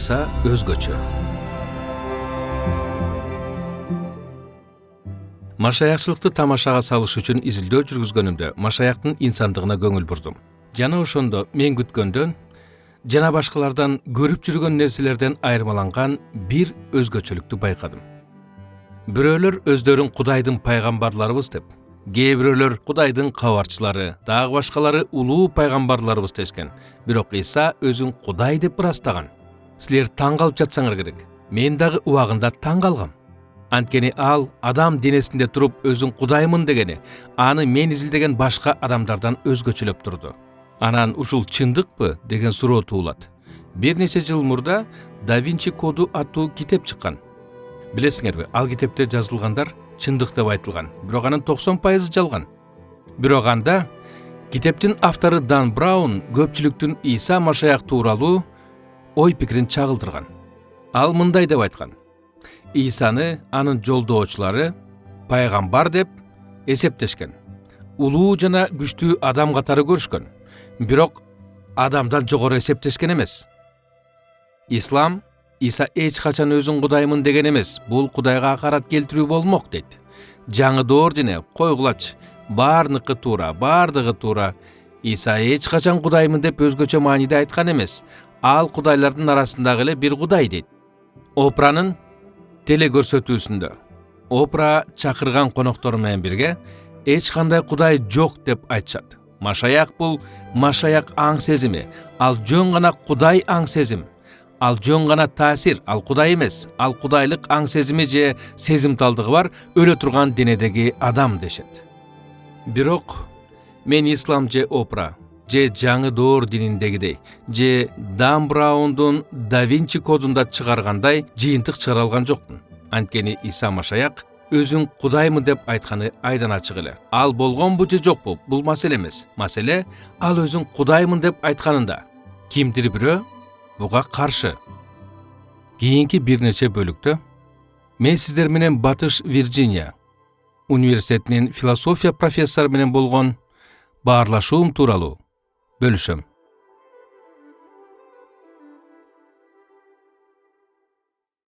İsa özgöçö. Машаякчылыкты тамашага салыш үчүн изилдөө жүргүзгөнүмдө Машаяктын инсандыгына көңүл бурдум. Жана ошондо мен күткөндөн жана башкалардан көрүп жүргөн нерселерден айырмаланган бир өзгөчөлүктү байкадым. Бирөөлөр өздөрүн Кудайдын пайгамбарларыбыз деп, кээ бирөөлөр Кудайдын кабарчылары, дагы башкалары улуу пайгамбарларыбыз дешкен. Бирок Иса өзүн Кудай деп ырастаган. Силер таң калып жатсаңар керек. Мен дагы убагында таң калгам. Анткени ал адам денесинде туруп өзүн Кудаймын дегени, аны мен изилдеген башка адамдардан өзгөчөлөп турду. Анан ушул чындыкпы деген суроо туулат. Бир нече жыл мурда Да Винчи коду аттуу китеп чыккан. Билесиңерби, ал китепте жазылгандар чындык деп айтылган, бирок анын 90% жалган. Бирок анда китептин автору Дан Браун көпчүлүктүн Иса Машаяк тууралуу ой пикирин чагылдырган. Ал мындай деп айткан: Исаны анын жолдоочулары пайгамбар деп эсептешкен. Улуу жана күчтүү адам катары көрүшкөн, бирок адамдан жогору эсептешкен эмес. Ислам Иса эч качан өзүн Кудаймын деген эмес, бул Кудайга акарат келтирүү болмок дейт. Жаңы доор дине койгулач, баарныкы туура, бардыгы туура. Иса эч качан Кудаймын деп өзгөчө мааниде айткан эмес. Ал кудайлардын арасындагы эле бир Кудай дейт. Опранын теле көрсөтүүсүндө Опра чакырган коноктору менен бирге эч кандай Кудай жок деп айтышат. Машаяк бул Машаяк аң сезими, ал жөн гана Кудай аң сезим. Ал жөн гана таасир, ал Кудай эмес, ал Кудайлык аң сезими же сезимталдыгы бар өлө турган денедеги адам дешет. Бирок мен ислам же Опра же жаңы доор дининдегидей, же Дан Браундун Да Винчи кодунда чыгаргандай жыйынтык чыгара алган жокмун. Анткени Иса Машаяк өзүн Кудаймын деп айтканы айдан ачык эле. Ал болгонбу же жокпу, бул маселе эмес. Маселе ал өзүн Кудаймын деп айтканында. Кимдир бирөө буга каршы. Кийинки бир нече бөлүктө мен сиздер менен Батыш Вирджиния университетинин философия профессору менен болгон баарлашуум тууралуу бөлүшөм.